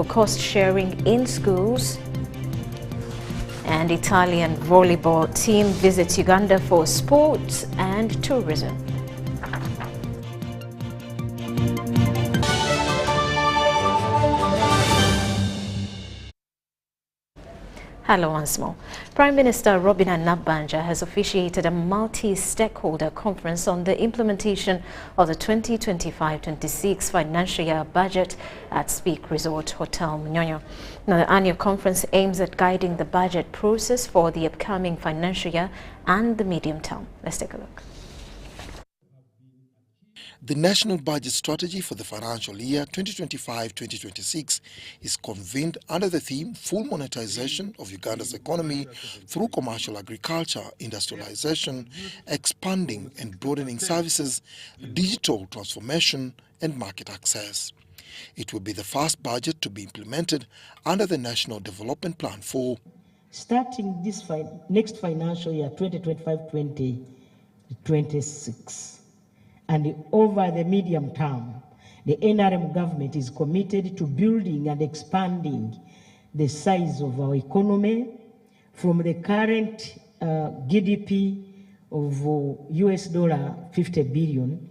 for cost sharing in schools. And Italian volleyball team visits Uganda for sports and tourism. Hello once more. Prime Minister Robina Nabbanja has officiated a multi-stakeholder conference on the implementation of the 2025-26 financial year budget at Speak Resort Hotel Munyonyo. Now, the annual conference aims at guiding the budget process for the upcoming financial year and the medium term. Let's take a look. The National Budget Strategy for the financial year 2025-2026 is convened under the theme Full Monetization of Uganda's Economy through Commercial Agriculture, Industrialization, Expanding and Broadening Services, Digital Transformation and Market Access. It will be the first budget to be implemented under the National Development Plan for starting this next financial year 2025-2026. And over the medium term, the NRM government is committed to building and expanding the size of our economy from the current GDP of $50 billion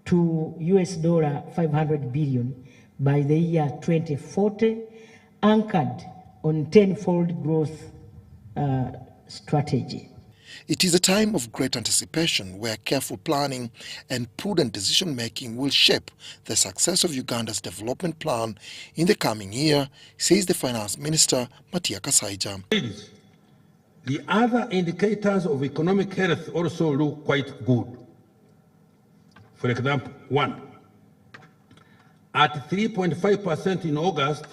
to $500 billion by the year 2040, anchored on tenfold growth strategy. It is a time of great anticipation where careful planning and prudent decision-making will shape the success of Uganda's development plan in the coming year, says the Finance Minister, Matia Kasaija. The other indicators of economic health also look quite good. For example, 1, at 3.5% in August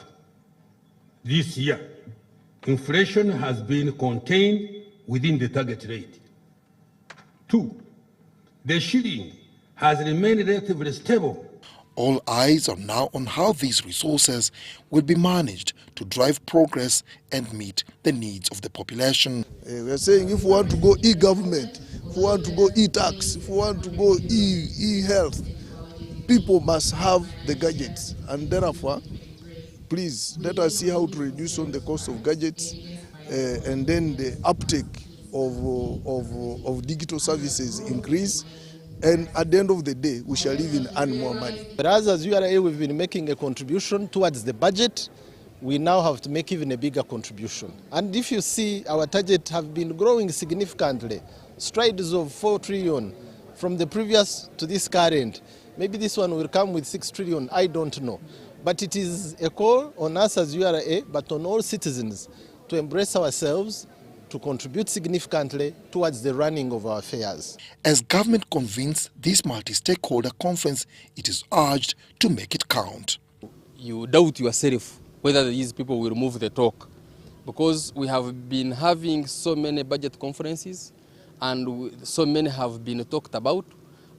this year, inflation has been contained within the target rate. 2, the shilling has remained relatively stable. All eyes are now on how these resources will be managed to drive progress and meet the needs of the population. We are saying if we want to go e-government, if we want to go e-tax, if we want to go e-health, people must have the gadgets. And therefore, please let us see how to reduce on the cost of gadgets and then the uptake of digital services increase, and at the end of the day, we shall even earn more money. But as URA, we've been making a contribution towards the budget. We now have to make even a bigger contribution. And if you see, our target have been growing significantly, strides of 4 trillion from the previous to this current. Maybe this one will come with 6 trillion, I don't know. But it is a call on us as URA, but on all citizens, to embrace ourselves, to contribute significantly towards the running of our affairs. As government convenes this multi-stakeholder conference, it is urged to make it count. You doubt yourself whether these people will move the talk, because we have been having so many budget conferences and so many have been talked about,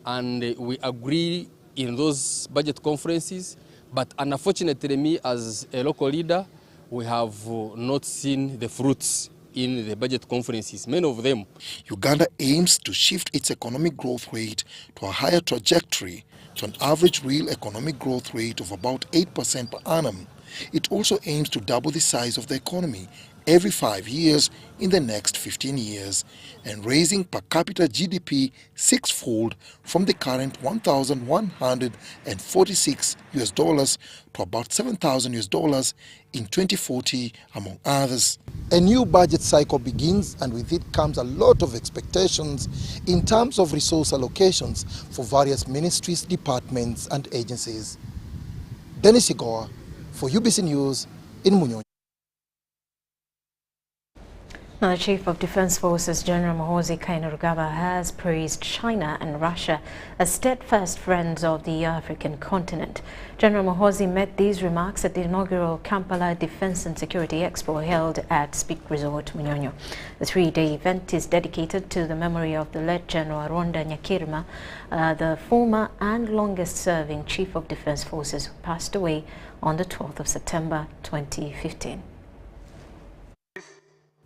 and we agree in those budget conferences, but unfortunately, me as a local leader, we have not seen the fruits in the budget conferences, many of them. Uganda aims to shift its economic growth rate to a higher trajectory, to an average real economic growth rate of about 8% per annum. It also aims to double the size of the economy every 5 years in the next 15 years, and raising per capita GDP sixfold from the current $1,146 to about $7,000 in 2040, among others. A new budget cycle begins, and with it comes a lot of expectations in terms of resource allocations for various ministries, departments and agencies. Dennis Igoa for UBC News in Munyonyo. Now, the Chief of Defense Forces, General Muhoozi Kainerugaba, has praised China and Russia as steadfast friends of the African continent. General Muhoozi made these remarks at the inaugural Campala Defense and Security Expo held at Speak Resort Munyonyo. The 3-day event is dedicated to the memory of the late General Rhoda Ngonzi, the former and longest-serving Chief of Defense Forces, who passed away on the 12th of September 2015.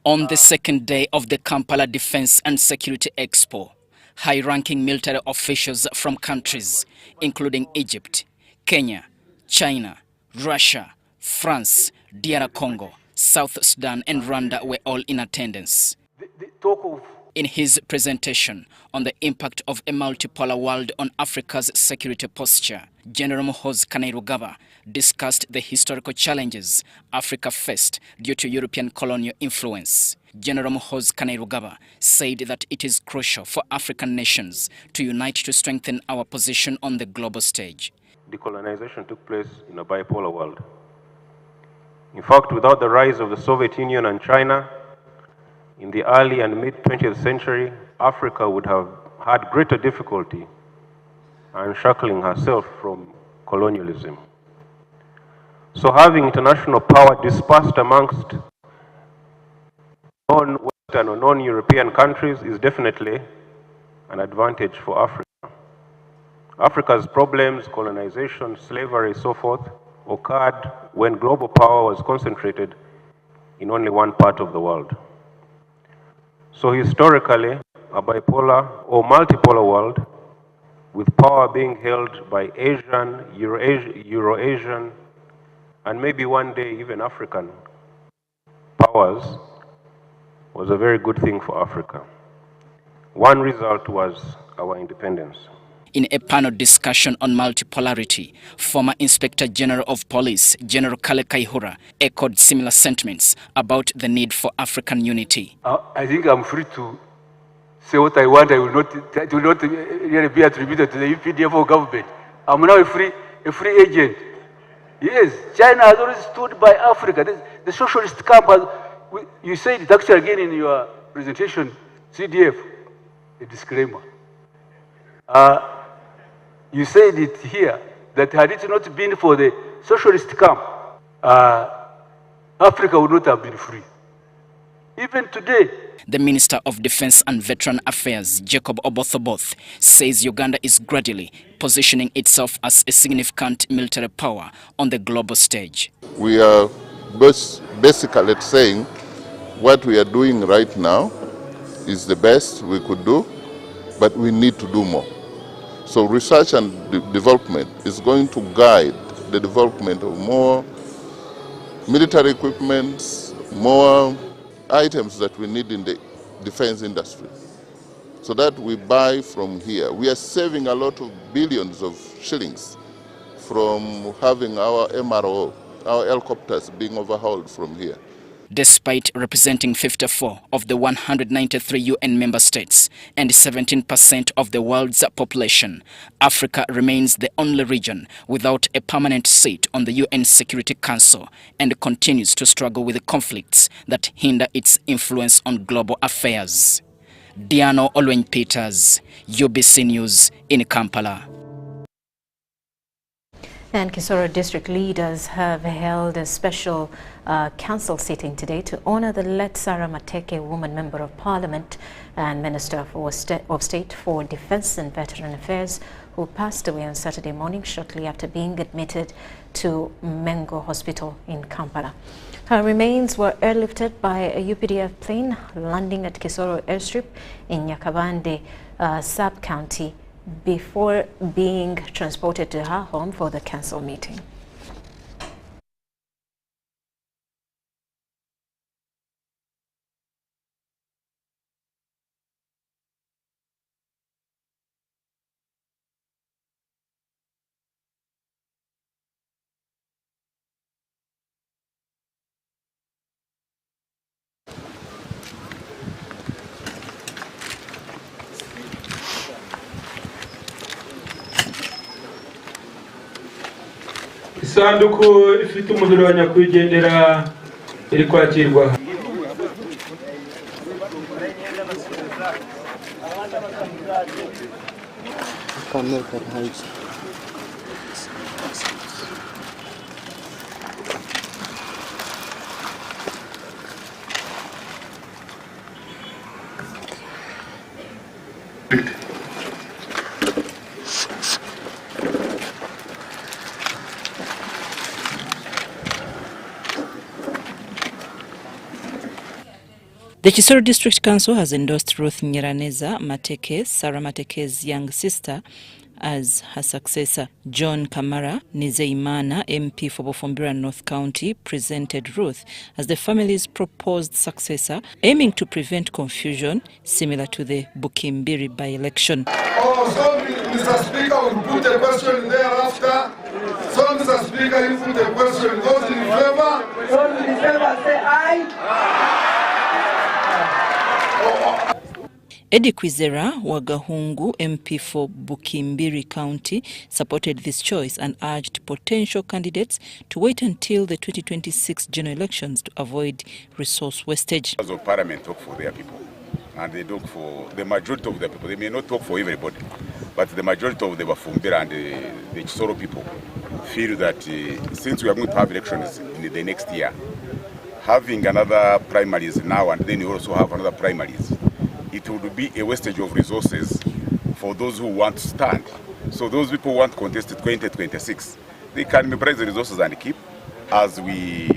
On the second day of the Kampala Defense and Security Expo, high-ranking military officials from countries including Egypt, Kenya, China, Russia, France, DR Congo, South Sudan and Rwanda were all in attendance. In his presentation on the impact of a multipolar world on Africa's security posture, General Muhoozi Kainerugaba discussed the historical challenges Africa faced due to European colonial influence. General Muhoozi Kainerugaba said that it is crucial for African nations to unite to strengthen our position on the global stage. Decolonization took place in a bipolar world. In fact, without the rise of the Soviet Union and China, in the early and mid-20th century, Africa would have had greater difficulty unshackling herself from colonialism. So having international power dispersed amongst non-Western or non-European countries is definitely an advantage for Africa. Africa's problems, colonization, slavery, so forth, occurred when global power was concentrated in only one part of the world. So historically, a bipolar or multipolar world with power being held by Asian, Euro-Asian, and maybe one day even African powers was a very good thing for Africa. One result was our independence. In a panel discussion on multipolarity, former Inspector General of Police, General Kale Kaihura, echoed similar sentiments about the need for African unity. I think I'm free to say what I want. I will not really be attributed to the UPDF government. I'm now a free agent. Yes, China has always stood by Africa. The socialist camp has, you said it actually again in your presentation, CDF, a disclaimer. You said it here, that had it not been for the socialist camp, Africa would not have been free. Even today. The Minister of Defense and Veteran Affairs, Jacob Oboth, says Uganda is gradually positioning itself as a significant military power on the global stage. We are basically saying what we are doing right now is the best we could do, but we need to do more. So research and development is going to guide the development of more military equipment, more items that we need in the defense industry, so that we buy from here. We are saving a lot of billions of shillings from having our MRO, our helicopters being overhauled from here. Despite representing 54 of the 193 UN member states and 17% of the world's population, Africa remains the only region without a permanent seat on the UN Security Council and continues to struggle with the conflicts that hinder its influence on global affairs. Diano Olweny-Peters, UBC News in Kampala. And Kisoro district leaders have held a special council sitting today to honor the late Sarah Mateke, woman member of parliament and Minister of State for Defense and Veteran Affairs, who passed away on Saturday morning shortly after being admitted to Mengo Hospital in Kampala. Her remains were airlifted by a UPDF plane landing at Kisoro airstrip in Nyakabande sub-county before being transported to her home for the council meeting. Isanduku ifite umubiri wa nyakwigendera iri kwakirwa. The Chiso District Council has endorsed Ruth Nyiraneza Mateke, Sarah Mateke's young sister, as her successor. John Kamara Nizeimana, MP for Bufumbira North County, presented Ruth as the family's proposed successor, aiming to prevent confusion similar to the Bukimbiri by-election. Oh, so Mr. Speaker will put a question thereafter. So Mr. Speaker, you put a question. Those in favor? Those in favor say aye. Eddie Kwizera Wagahungu, MP for Bukimbiri County, supported this choice and urged potential candidates to wait until the 2026 general elections to avoid resource wastage. Members of Parliament talk for their people, and they talk for the majority of the people. They may not talk for everybody, but the majority of the Bufumbira and the Chiso people feel that since we are going to have elections in the next year, having another primaries now and then you also have another primaries, it would be a wastage of resources for those who want to stand. So those people who want to contest 2026, they can mobilize the resources and keep as we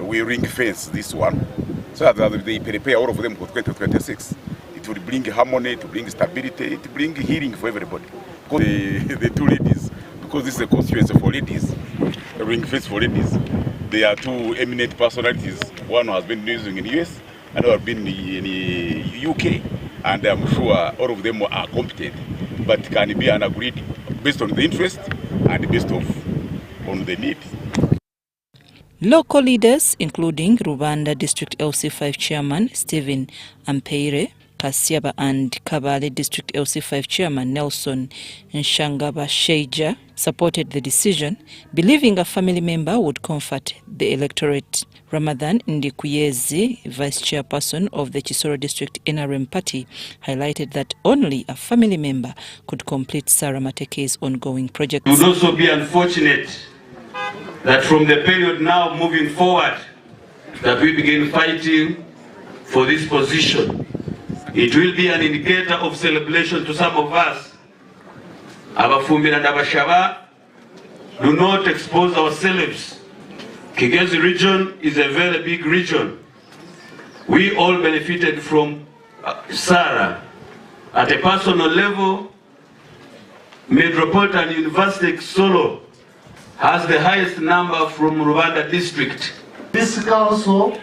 ring fence this one, so that they prepare all of them for 2026. It will bring harmony, to bring stability, it will bring healing for everybody. The two ladies, because this is a constituency for ladies, a ring fence for ladies, they are two eminent personalities. One has been using in the US, another has been in the UK, and I'm sure all of them are competent, but can be agreed based on the interest and based on the need. Local leaders, including Rubanda District LC5 Chairman Stephen Ampeire, Kasiaba and Kabale District LC5 Chairman Nelson Nshangaba Sheija, supported the decision, believing a family member would comfort the electorate. Ramadan Ndikuyezi, Vice Chairperson of the Chiso District NRM Party, highlighted that only a family member could complete Sarah Mateke's ongoing projects. It would also be unfortunate that from the period now moving forward that we begin fighting for this position. It will be an indicator of celebration to some of us. Abafumbira and Abashaba, do not expose ourselves. Kigezi region is a very big region. We all benefited from Sarah. At a personal level, Metropolitan University Solo has the highest number from Rwanda district. This council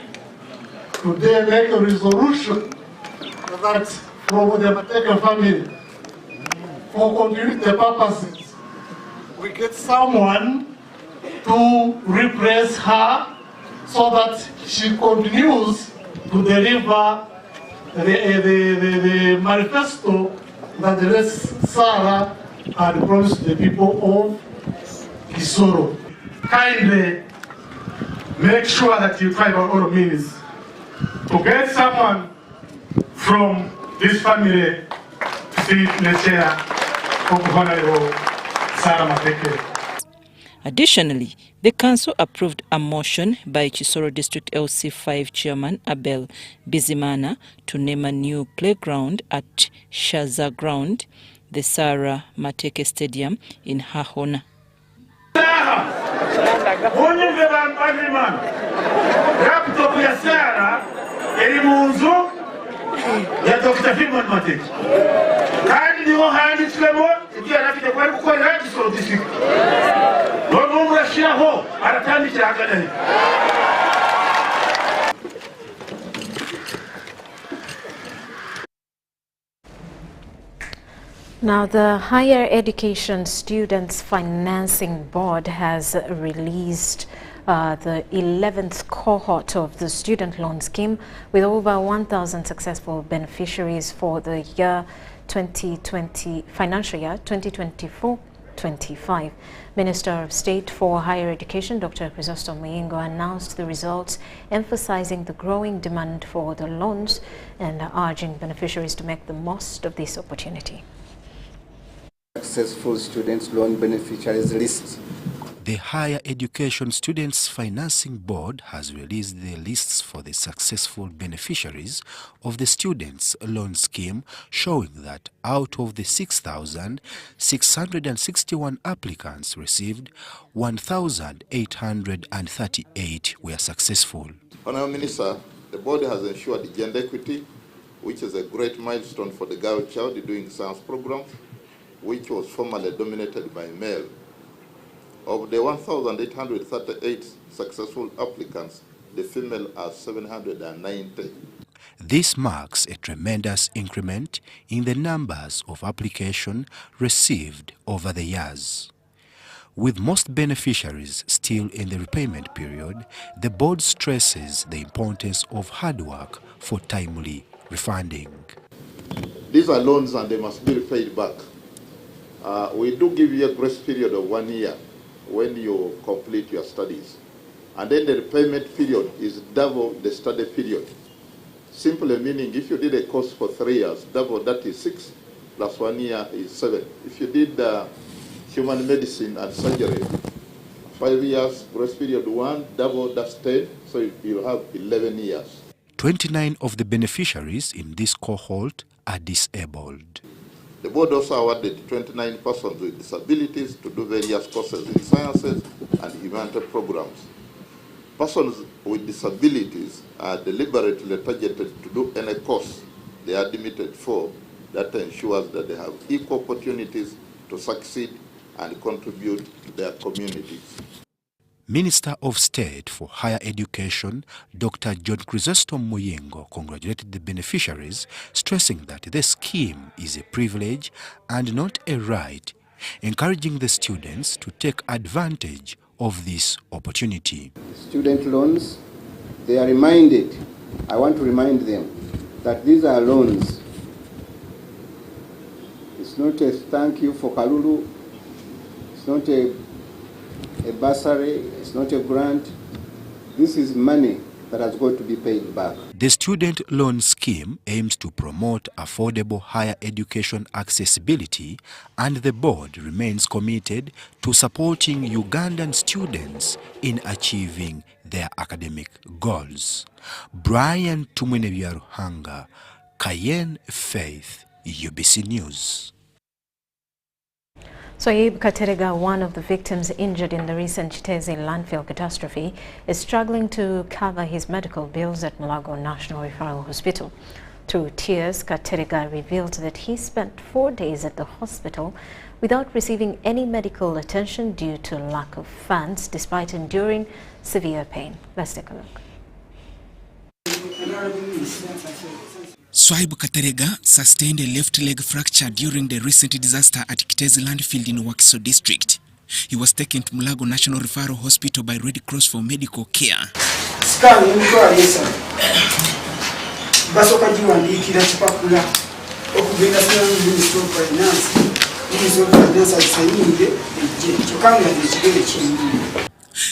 today make a resolution that from the Mateka family, for continuity purposes, we get someone to replace her so that she continues to deliver the manifesto that the Sarah had promised the people of Kisoro. Kindly make sure that you try by all means to get someone from this family to sit in the chair of Honorable Sarah Mateke. Additionally, the council approved a motion by Chiso District LC5 Chairman Abel Bizimana to name a new playground at Shaza Ground, the Sarah Mateke Stadium, in her honor. Ya Dr. Filmon Matic. Kandi niho handitswemo ibyo yarafite kwari gukorera Chiso district. None murashiraho aratandikira hagana. Now, the Higher Education Students Financing Board has released the 11th cohort of the student loan scheme, with over 1,000 successful beneficiaries for the year 2020, financial year 2024-25. Minister of State for Higher Education, Dr. Chrysostom Muyingo, announced the results, emphasizing the growing demand for the loans and urging beneficiaries to make the most of this opportunity. Successful students loan beneficiaries list. The Higher Education Students Financing Board has released the lists for the successful beneficiaries of the Students' Loan Scheme, showing that out of the 6,661 applicants received, 1,838 were successful. Honourable Minister, the board has ensured gender equity, which is a great milestone for the girl child doing science programs, which was formerly dominated by male. Of the 1,838 successful applicants, the female are 790. This marks a tremendous increment in the numbers of applications received over the years. With most beneficiaries still in the repayment period, the board stresses the importance of hard work for timely refunding. These are loans and they must be repaid back. We do give you a grace period of 1 year when you complete your studies. And then the repayment period is double the study period. Simply meaning if you did a course for 3 years, double that is 6, plus 1 year is 7. If you did human medicine and surgery, 5 years, grace period 1, double that's 10, so you have 11 years. 29 of the beneficiaries in this cohort are disabled. The board also awarded 29 persons with disabilities to do various courses in sciences and humanitarian programs. Persons with disabilities are deliberately targeted to do any course they are admitted for that ensures that they have equal opportunities to succeed and contribute to their communities. Minister of State for Higher Education, Dr. John Chrysostom Muyingo, congratulated the beneficiaries, stressing that the scheme is a privilege and not a right, encouraging the students to take advantage of this opportunity. Student loans, they are reminded, I want to remind them that these are loans. It's not a thank you for Kalulu, it's not a bursary, it's not a grant. This is money that has got to be paid back. The student loan scheme aims to promote affordable higher education accessibility, and the board remains committed to supporting Ugandan students in achieving their academic goals. Brian Tumwenebyarruhanga, Cayenne Faith, UBC News. Soib Katerega, one of the victims injured in the recent Chiso landfill catastrophe, is struggling to cover his medical bills at Mulago National Referral Hospital. Through tears, Katerega revealed that he spent 4 days at the hospital without receiving any medical attention due to lack of funds, despite enduring severe pain. Let's take a look. Soib Katerega sustained a left leg fracture during the recent disaster at Kes Landfield in Wakiso district. He was taken to Mulago National Referral Hospital by Red Cross for medical care.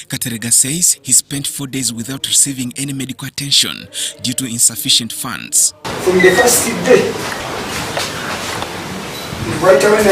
Katerega says he spent 4 days without receiving any medical attention due to insufficient funds. From the first day, right away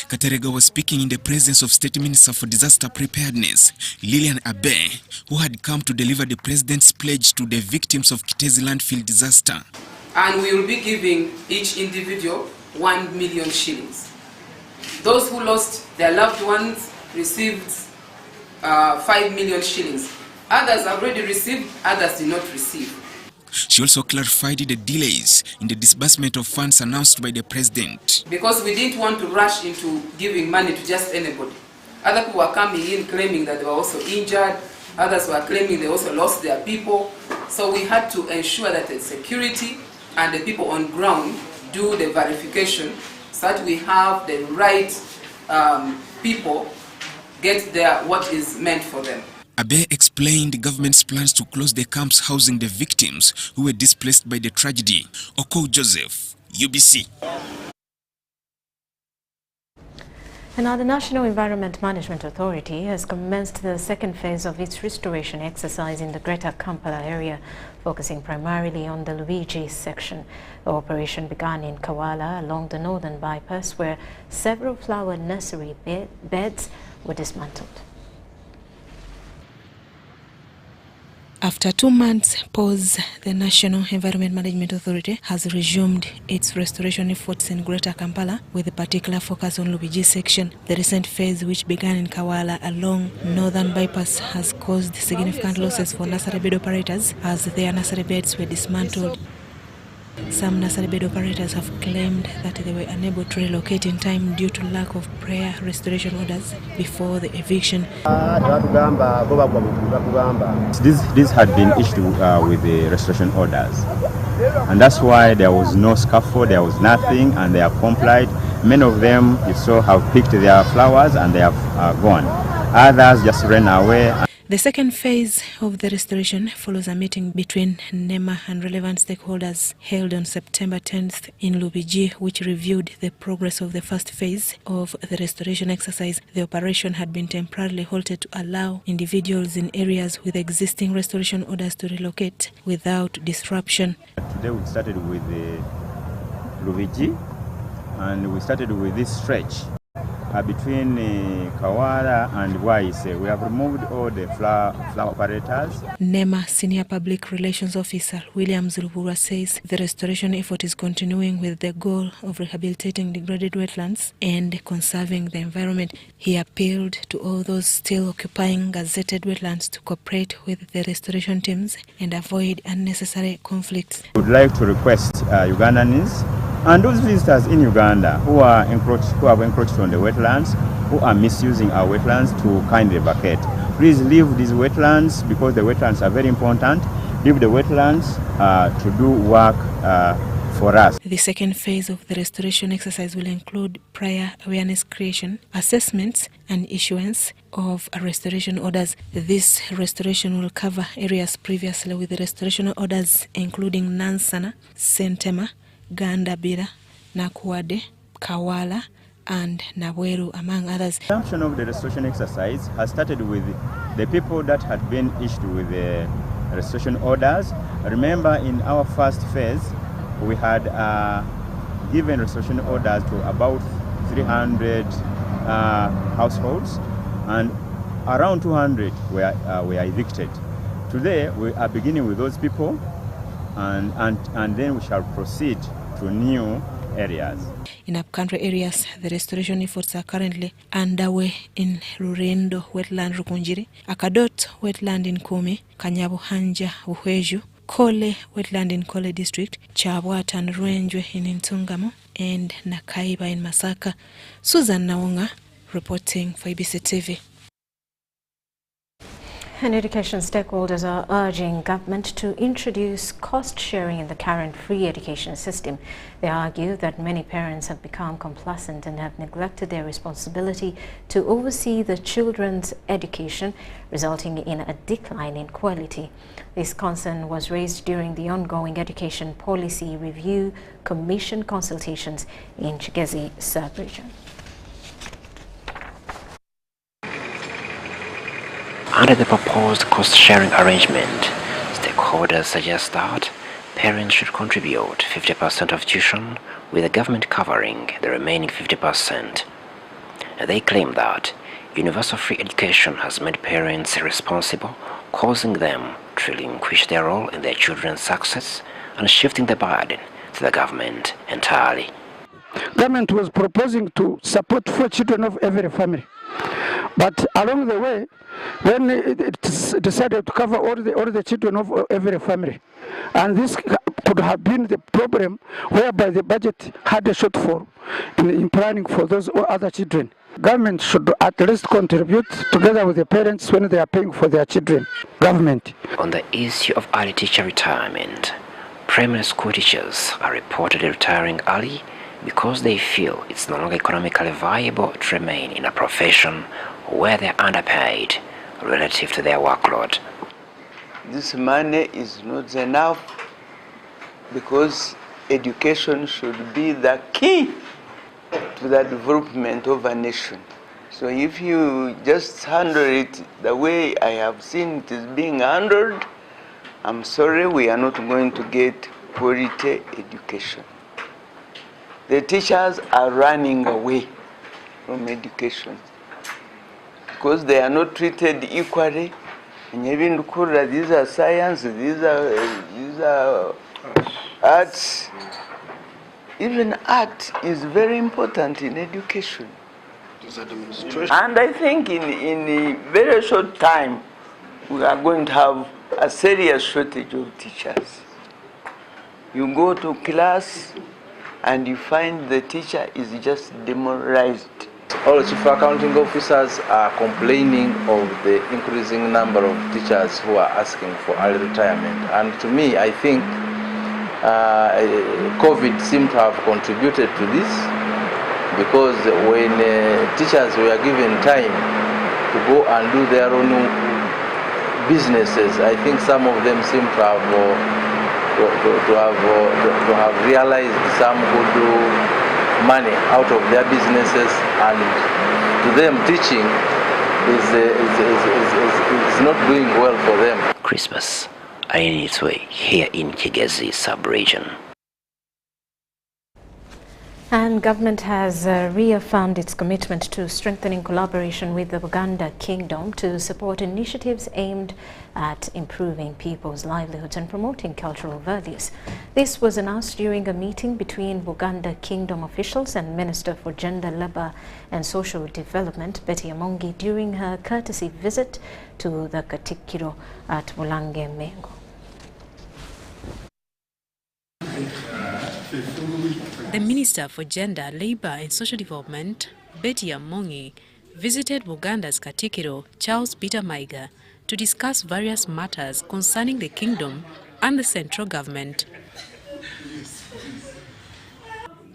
Katerega was speaking in the presence of State Minister for Disaster Preparedness, Lilian Abe, who had come to deliver the President's pledge to the victims of Kes Landfill disaster. And we will be giving each individual 1 million shillings. Those who lost their loved ones received 5 million shillings. Others have already received, others did not receive. She also clarified the delays in the disbursement of funds announced by the President. Because we didn't want to rush into giving money to just anybody. Other people were coming in claiming that they were also injured. Others were claiming they also lost their people. So we had to ensure that the security and the people on ground do the verification so that we have the right people get what is meant for them. Abe explained the government's plans to close the camps housing the victims who were displaced by the tragedy. Oko Joseph, UBC. And now the National Environment Management Authority has commenced the second phase of its restoration exercise in the Greater Campala area, focusing primarily on the Luigi section. The operation began in Kawala along the northern bypass, where several flower nursery beds were dismantled. After 2 months pause, the National Environment Management Authority has resumed its restoration efforts in Greater Kampala with a particular focus on Lubigi section. The recent phase, which began in Kawala along Northern Bypass, has caused significant losses for nursery bed operators as their nursery beds were dismantled. Some nursery bed operators have claimed that they were unable to relocate in time due to lack of prior restoration orders before the eviction. This had been issued with the restoration orders, and that's why there was no scaffold, there was nothing, and they have complied. Many of them, you saw, have picked their flowers and they have gone. Others just ran away. The second phase of the restoration follows a meeting between NEMA and relevant stakeholders held on September 10th in Lubigi, which reviewed the progress of the first phase of the restoration exercise. The operation had been temporarily halted to allow individuals in areas with existing restoration orders to relocate without disruption. Today we started with the Lubigi, and we started with this stretch between Kawala and Waise. We have removed all the flower operators. NEMA Senior Public Relations Officer William Zurubura says the restoration effort is continuing with the goal of rehabilitating degraded wetlands and conserving the environment. He appealed to all those still occupying gazetted wetlands to cooperate with the restoration teams and avoid unnecessary conflicts. We would like to request Ugandans and those visitors in Uganda who have encroached on the wetlands, who are misusing our wetlands, to kindly vacate. Please leave these wetlands, because the wetlands are very important. Leave the wetlands to do work for us. The second phase of the restoration exercise will include prior awareness creation, assessments, and issuance of restoration orders. This restoration will cover areas previously with the restoration orders, including Nansana, Sentema, Gandabira, Nakuade, Kawala, and Nabweru, among others. The assumption of the restoration exercise has started with the people that had been issued with the restoration orders. Remember, in our first phase, we had given restoration orders to about 300 households, and around 200 were evicted. Today, we are beginning with those people, and then we shall proceed to new areas. In upcountry areas, the restoration efforts are currently underway in Rurendo Wetland Rukunjiri, Akadot Wetland in Kumi, Kanyabuhanja Uhweju, Kole Wetland in Kole District, Chabwata and Rwenjwe in Ntungamo, and Nakaiba in Masaka. Susan Naunga reporting for ABC TV. And education stakeholders are urging government to introduce cost sharing in the current free education system. They argue that many parents have become complacent and have neglected their responsibility to oversee the children's education, resulting in a decline in quality. This concern was raised during the ongoing Education Policy Review Commission consultations in Chigezi sub-region. Under the proposed cost-sharing arrangement, stakeholders suggest that parents should contribute 50% of tuition, with the government covering the remaining 50%. They claim that universal free education has made parents responsible, causing them to relinquish their role in their children's success and shifting the burden to the government entirely. Government was proposing to support 4 children of every family. But along the way, when it decided to cover all the children of every family, and this could have been the problem whereby the budget had a shortfall in planning for those other children. Government should at least contribute together with the parents when they are paying for their children. Government. On the issue of early teacher retirement, primary school teachers are reportedly retiring early because they feel it's no longer economically viable to remain in a profession where they're underpaid relative to their workload. This money is not enough because education should be the key to the development of a nation. So if you just handle it the way I have seen it is being handled, I'm sorry, we are not going to get quality education. The teachers are running away from education because they are not treated equally These are science, these are arts. Even art is very important in education. And I think in a very short time, we are going to have a serious shortage of teachers. You go to class and you find the teacher is just demoralized. All chief accounting officers are complaining of the increasing number of teachers who are asking for early retirement. And to me, I think COVID seemed to have contributed to this, because when teachers were given time to go and do their own businesses, I think some of them seem to have realized some could do money out of their businesses, and to them teaching is not doing well for them. Christmas in its way here in Kigezi sub-region. And government has reaffirmed its commitment to strengthening collaboration with the Uganda Kingdom to support initiatives aimed at improving people's livelihoods and promoting cultural values. This was announced during a meeting between Uganda Kingdom officials and Minister for Gender, Labour and Social Development, Betty Amongi, during her courtesy visit to the Katikiro at Bulange Mengo. The Minister for Gender, Labour and Social Development, Betty Amongi, visited Uganda's Katikiro, Charles Peter Maiga, to discuss various matters concerning the kingdom and the central government.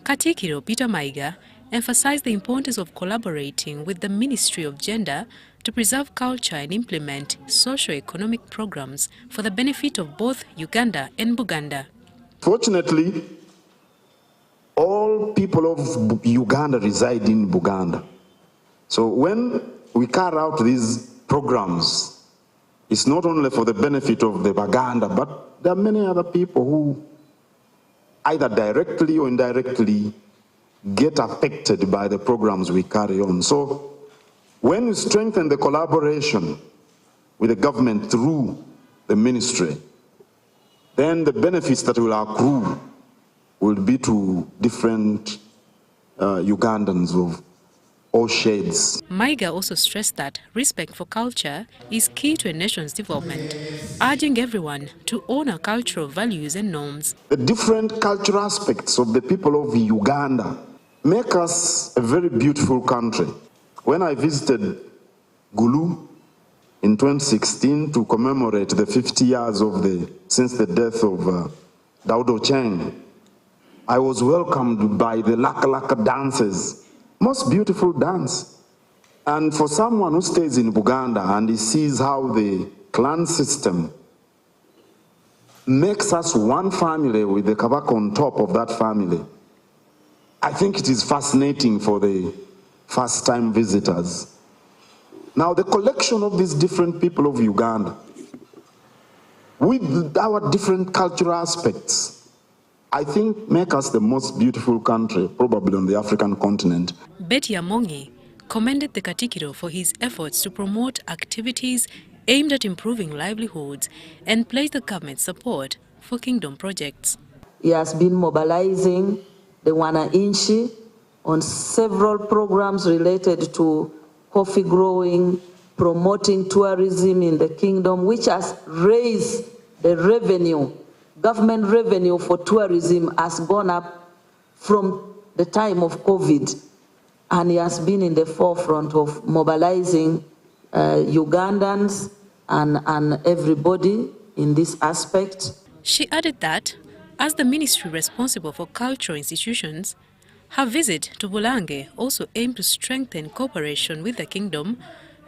Katikiro Peter Maiga emphasized the importance of collaborating with the Ministry of Gender to preserve culture and implement socio-economic programs for the benefit of both Uganda and Buganda. Fortunately, all people of Uganda reside in Buganda. So when we carry out these programs, it's not only for the benefit of the Baganda, but there are many other people who either directly or indirectly get affected by the programs we carry on. So when we strengthen the collaboration with the government through the ministry, then the benefits that will accrue will be to different Ugandans of all shades. Maiga also stressed that respect for culture is key to a nation's development, urging everyone to honor cultural values and norms. The different cultural aspects of the people of Uganda make us a very beautiful country. When I visited Gulu in 2016 to commemorate the 50 years since the death of Daudo Cheng, I was welcomed by the Laka Laka dances, most beautiful dance. And for someone who stays in Buganda and he sees how the clan system makes us one family with the Kabaka on top of that family, I think it is fascinating for the first-time visitors. Now, the collection of these different people of Uganda, with our different cultural aspects, I think make us the most beautiful country, probably on the African continent. Betty Amongi commended the Katikiro for his efforts to promote activities aimed at improving livelihoods and placed the government's support for kingdom projects. He has been mobilizing the Wananchi on several programs related to coffee growing, promoting tourism in the kingdom, which has raised the revenue. Government revenue for tourism has gone up from the time of COVID, and he has been in the forefront of mobilizing Ugandans and everybody in this aspect. She added that, as the ministry responsible for cultural institutions, her visit to Bulange also aimed to strengthen cooperation with the kingdom,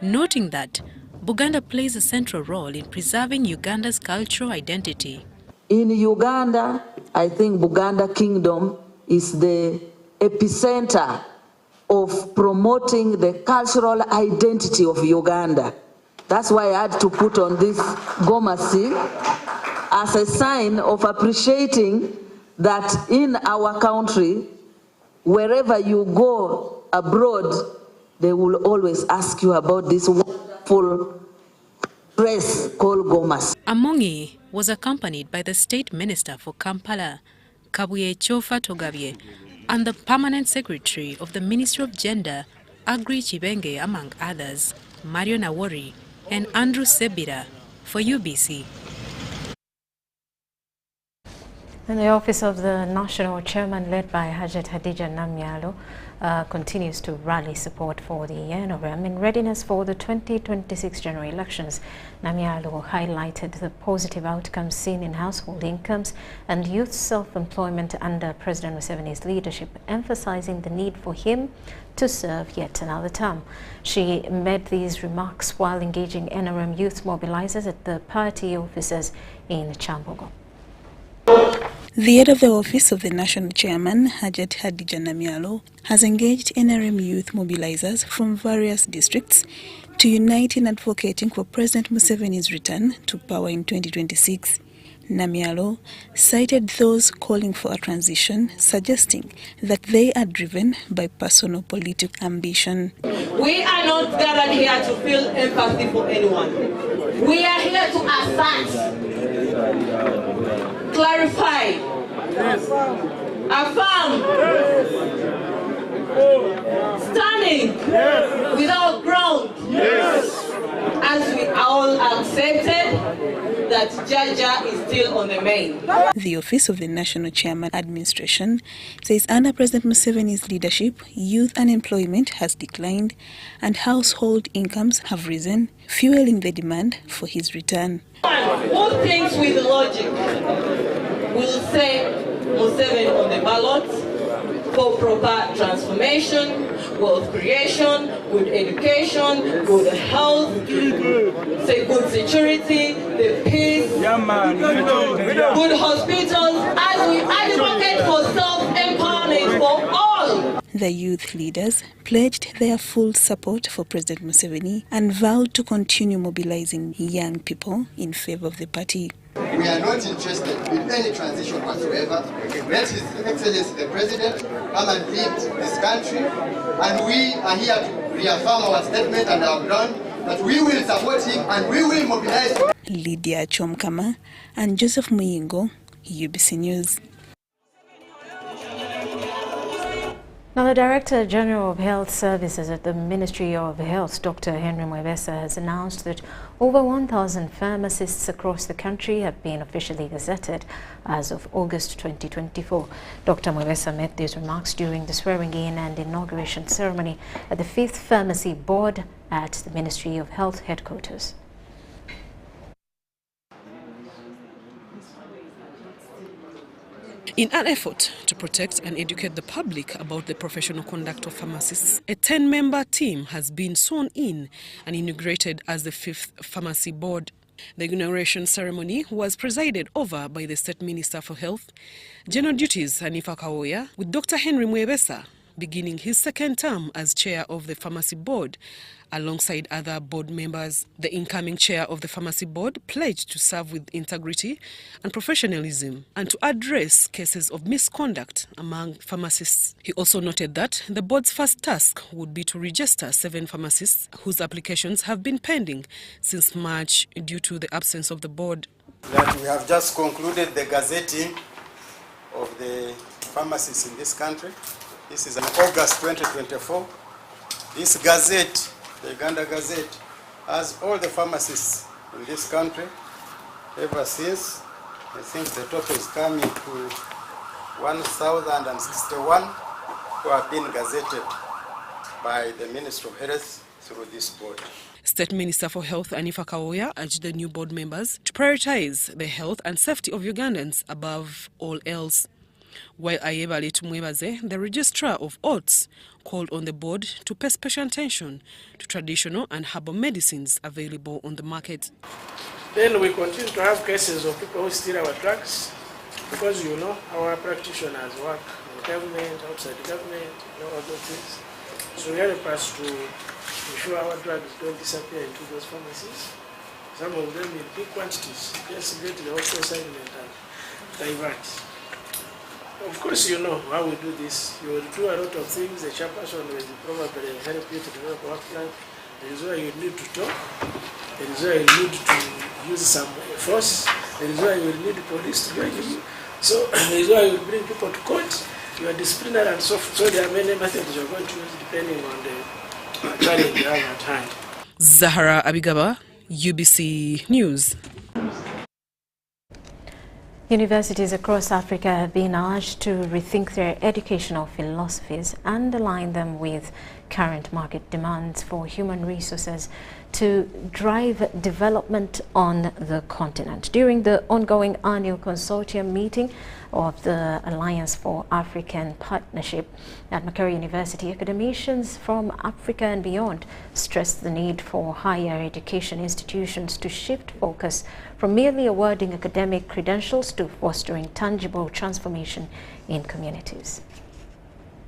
noting that Buganda plays a central role in preserving Uganda's cultural identity. In Uganda, I think Buganda Kingdom is the epicenter of promoting the cultural identity of Uganda. That's why I had to put on this gomasi as a sign of appreciating that in our country, wherever you go abroad, they will always ask you about this wonderful stress called Gomas. Amongi was accompanied by the State Minister for Kampala, Kabuye Chofa Togabye, and the Permanent Secretary of the Ministry of Gender, Agri Chibenge, among others, Mario Nawori and Andrew Sebira for UBC. And the Office of the National Chairman, led by Hajat Hadija Namyalo, continues to rally support for the NRM in readiness for the 2026 general elections. Namyalo highlighted the positive outcomes seen in household incomes and youth self-employment under President Museveni's leadership, emphasizing the need for him to serve yet another term. She made these remarks while engaging NRM youth mobilizers at the party offices in Chambogo. The head of the Office of the National Chairman, Hajat Hadija Namyalo, has engaged NRM youth mobilizers from various districts to unite in advocating for President Museveni's return to power in 2026. Namyalo cited those calling for a transition, suggesting that they are driven by personal political ambition. We are not gathered here to feel empathy for anyone. We are here to assert, clarify, affirm, standing without ground, as we all accepted that Jaja is still on the main. The Office of the National Chairman Administration says under President Museveni's leadership, youth unemployment has declined and household incomes have risen, fueling the demand for his return. Who thinks with logic will say Museveni on the ballot for proper transformation, wealth creation, good education, good health, say good security, the peace, good hospitals, as we advocate for self-empowerment for all. The youth leaders pledged their full support for President Museveni and vowed to continue mobilizing young people in favor of the party. We are not interested in any transition whatsoever. Let His Excellency the President come and lead this country, and we are here to reaffirm our statement and our ground that we will support him and we will mobilize. Lydia Chomkama and Joseph Muyingo, UBC News. Now, the Director General of Health Services at the Ministry of Health, Dr. Henry Mwebesa, has announced that over 1,000 pharmacists across the country have been officially gazetted as of August 2024. Dr. Mwebesa made these remarks during the swearing-in and inauguration ceremony at the 5th Pharmacy Board at the Ministry of Health headquarters. In an effort to protect and educate the public about the professional conduct of pharmacists, a 10-member team has been sworn in and inaugurated as the 5th Pharmacy Board. The inauguration ceremony was presided over by the State Minister for Health, General Duties Hanifa Kawoya, with Dr. Henry Mwebesa beginning his second term as chair of the Pharmacy Board, alongside other board members. The incoming chair of the Pharmacy Board pledged to serve with integrity and professionalism and to address cases of misconduct among pharmacists. He also noted that the board's first task would be to register 7 pharmacists whose applications have been pending since March due to the absence of the board. That we have just concluded the gazetting of the pharmacists in this country. This is in August 2024. This gazette, the Uganda Gazette, has all the pharmacists in this country ever since. I think the total is coming to 1,061 who have been gazetted by the Ministry of Health through this board. State Minister for Health Hanifa Kawoya urged the new board members to prioritize the health and safety of Ugandans above all else. While Ayebale Tumwebaze, the registrar of oats, called on the board to pay special attention to traditional and herbal medicines available on the market. Then we continue to have cases of people who steal our drugs, because you know our practitioners work in government, outside the government, you know, all those things. So we help us to ensure our drugs don't disappear into those pharmacies. Some of them in big quantities, just get the whole assignment and divert. Of course, you know how we do this. You will do a lot of things. The chairperson will probably help you to develop a work plan. That is why you need to talk. That is why you need to use some force. That is why you will need the police to join you. So that is why you will bring people to court. You are disciplinary and so forth. So there are many methods you are going to use depending on the challenge you have at hand. Zahara Abigaba, UBC News. Universities across Africa have been urged to rethink their educational philosophies and align them with current market demands for human resources to drive development on the continent. During the ongoing annual consortium meeting of the Alliance for African Partnership at Makerere University, academicians from Africa and beyond stressed the need for higher education institutions to shift focus from merely awarding academic credentials to fostering tangible transformation in communities.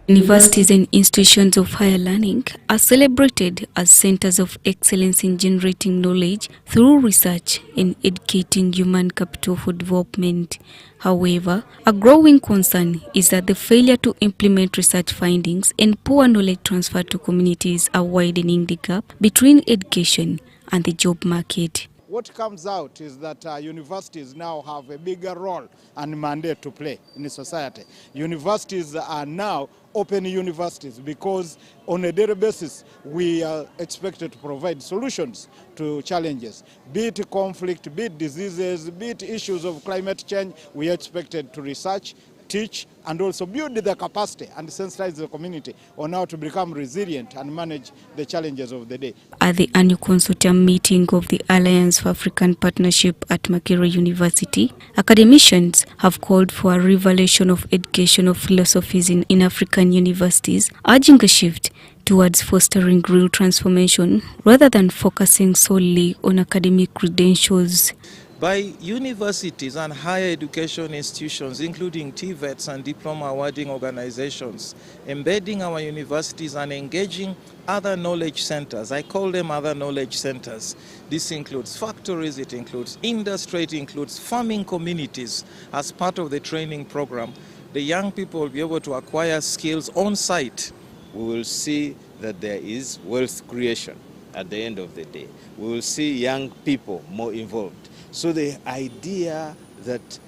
Universities and institutions of higher learning are celebrated as centers of excellence in generating knowledge through research and educating human capital for development. However, a growing concern is that the failure to implement research findings and poor knowledge transfer to communities are widening the gap between education and the job market. What comes out is that universities now have a bigger role and mandate to play in society. Universities are now open universities because on a daily basis we are expected to provide solutions to challenges, be it conflict, be it diseases, be it issues of climate change. We are expected to research, teach, and also build the capacity and sensitize the community on how to become resilient and manage the challenges of the day. At the annual consortium meeting of the Alliance for African Partnership at Makerere University, academicians have called for a revelation of educational philosophies in African universities, urging a shift towards fostering real transformation rather than focusing solely on academic credentials. By universities and higher education institutions, including TVETs and diploma awarding organizations, embedding our universities and engaging other knowledge centers. I call them other knowledge centers. This includes factories, it includes industry, it includes farming communities as part of the training program. The young people will be able to acquire skills on site. We will see that there is wealth creation at the end of the day. We will see young people more involved. So the idea that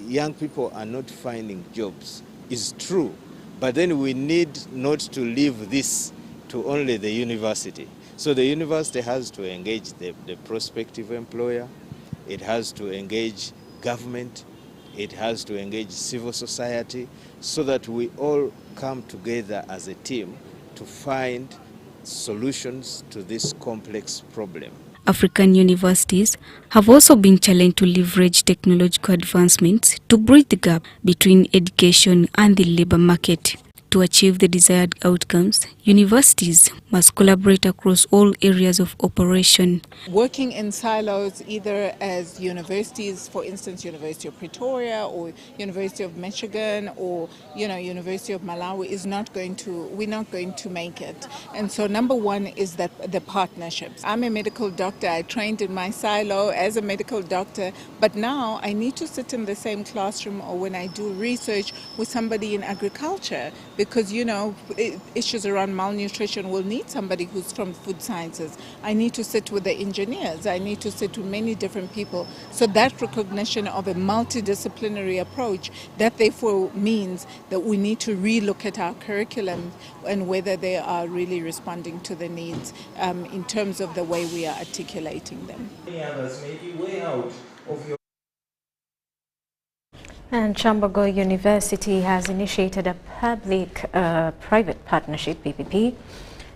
young people are not finding jobs is true, but then we need not to leave this to only the university. So the university has to engage the prospective employer, it has to engage government, it has to engage civil society, so that we all come together as a team to find solutions to this complex problem. African universities have also been challenged to leverage technological advancements to bridge the gap between education and the labor market. To achieve the desired outcomes, universities must collaborate across all areas of operation. Working in silos, either as universities, for instance, University of Pretoria or University of Michigan or, University of Malawi we're not going to make it. And so number one is that the partnerships. I'm a medical doctor. I trained in my silo as a medical doctor, but now I need to sit in the same classroom or when I do research with somebody in agriculture, because, issues around malnutrition will need somebody who's from food sciences. I need to sit with the engineers. I need to sit with many different people. So that recognition of a multidisciplinary approach, that therefore means that we need to relook at our curriculum and whether they are really responding to the needs in terms of the way we are articulating them. Many others may be way out of your. And Chambogo University has initiated a public-private partnership, PPP,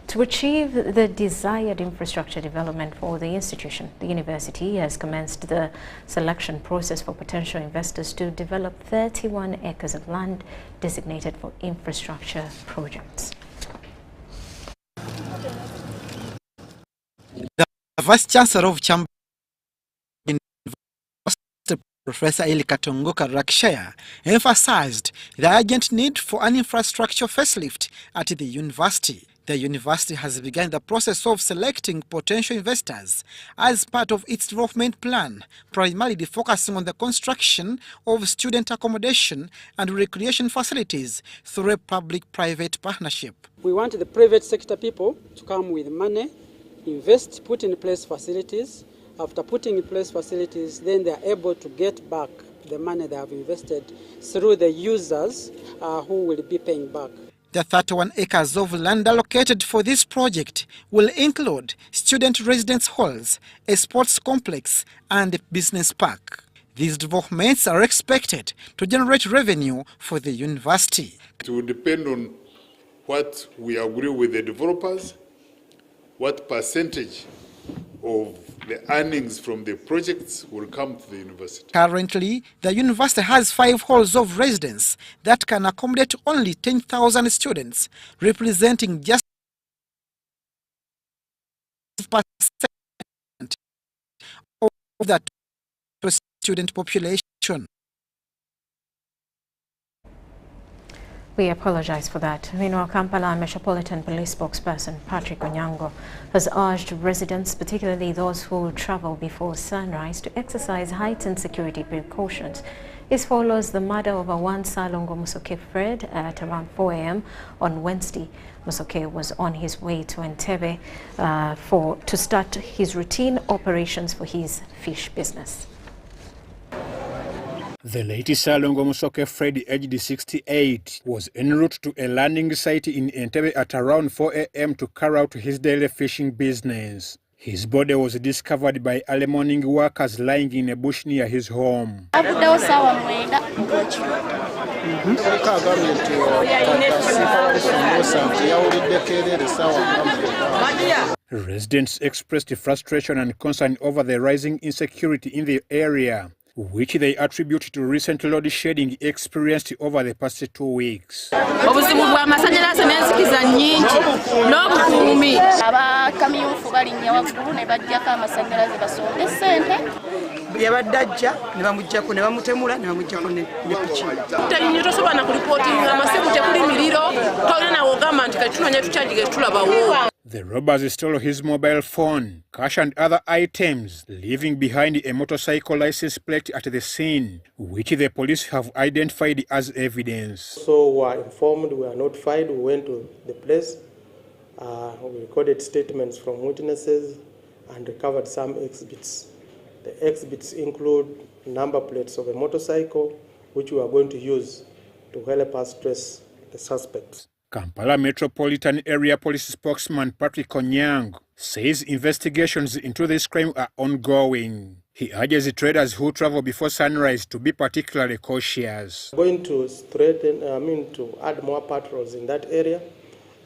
to achieve the desired infrastructure development for the institution. The university has commenced the selection process for potential investors to develop 31 acres of land designated for infrastructure projects. The Vice Chancellor of Chambogo Professor Eli Katongoka Rakshaya emphasized the urgent need for an infrastructure facelift at the university. The university has begun the process of selecting potential investors as part of its development plan, primarily focusing on the construction of student accommodation and recreation facilities through a public-private partnership. We want the private sector people to come with money invest, put in place facilities. After putting in place facilities, then they are able to get back the money they have invested through the users who will be paying back. The 31 acres of land allocated for this project will include student residence halls, a sports complex, and a business park. These developments are expected to generate revenue for the university. It will depend on what we agree with the developers, what percentage of the earnings from the projects will come to the university. Currently, the university has 5 halls of residence that can accommodate only 10,000 students, representing just 5% of the student population. We apologize for that. Meanwhile, Kampala Metropolitan Police spokesperson Patrick Onyango has urged residents, particularly those who travel before sunrise, to exercise heightened security precautions. This follows the murder of one Salongo Musoke Fred at around 4 a.m. on Wednesday. Musoke was on his way to Entebbe to start his routine operations for his fish business. The late Salongo Musoke Fred, aged 68, was en route to a landing site in Entebbe at around 4 a.m. to carry out his daily fishing business. His body was discovered by early morning workers lying in a bush near his home. Residents expressed frustration and concern over the rising insecurity in the area, which they attribute to recent load shedding experienced over the past 2 weeks. The robbers stole his mobile phone, cash and other items, leaving behind a motorcycle license plate at the scene, which the police have identified as evidence. So we were informed, we were notified, we went to the place, we recorded statements from witnesses and recovered some exhibits. The exhibits include number plates of a motorcycle, which we are going to use to help us trace the suspects. Kampala Metropolitan Area Police spokesman Patrick Onyango says investigations into this crime are ongoing. He urges traders who travel before sunrise to be particularly cautious. We're going to to add more patrols in that area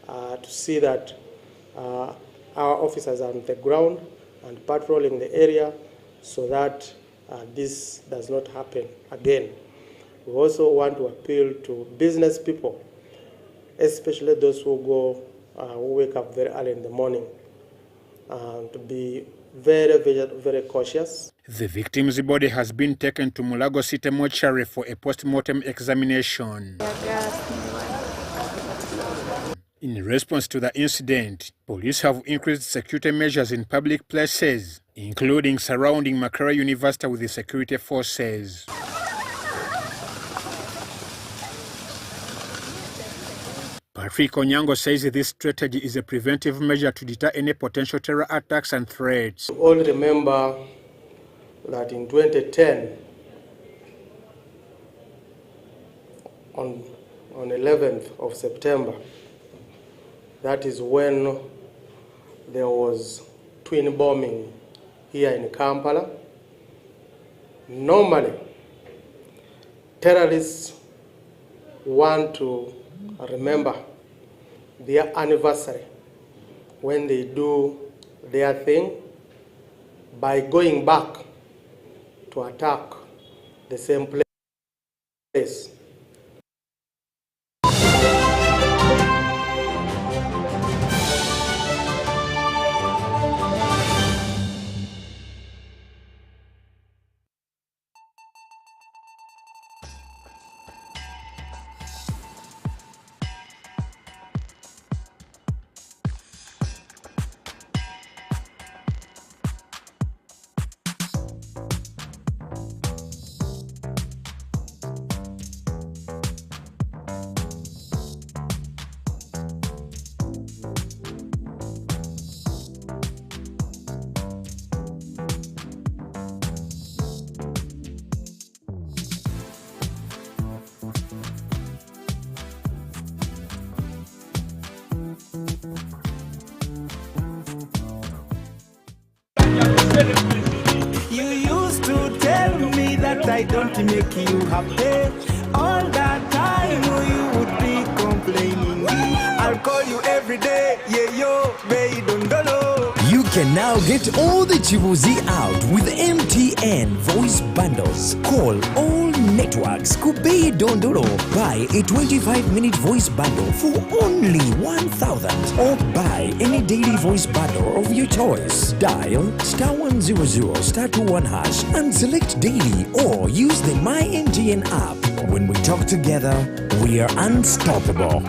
to see that our officers are on the ground and patrolling the area so that this does not happen again. We also want to appeal to business people, especially those who wake up very early in the morning, to be very cautious. The victim's body has been taken to Mulago City Mortuary for a post-mortem examination. In response to the incident, police have increased security measures in public places, including surrounding Makerere University with the security forces. Patrick Onyango says this strategy is a preventive measure to deter any potential terror attacks and threats. All remember that in 2010, on 11th of September, that is when there was twin bombing here in Kampala. Normally, terrorists want to remember their anniversary when they do their thing by going back to attack the same place. You used to tell me that I don't make you happy. All that time you would be complaining. I'll call you every day, yeah yo, baby dondolo. You can now get all the Chibuzi out with MTN voice bundles. Call all networks, Kubei Dondoro. Buy a 25-minute voice bundle for only 1,000 or buy any daily voice bundle of your choice. Dial *100 *21 hash and select daily or use the My MTN app. When we talk together, we are unstoppable.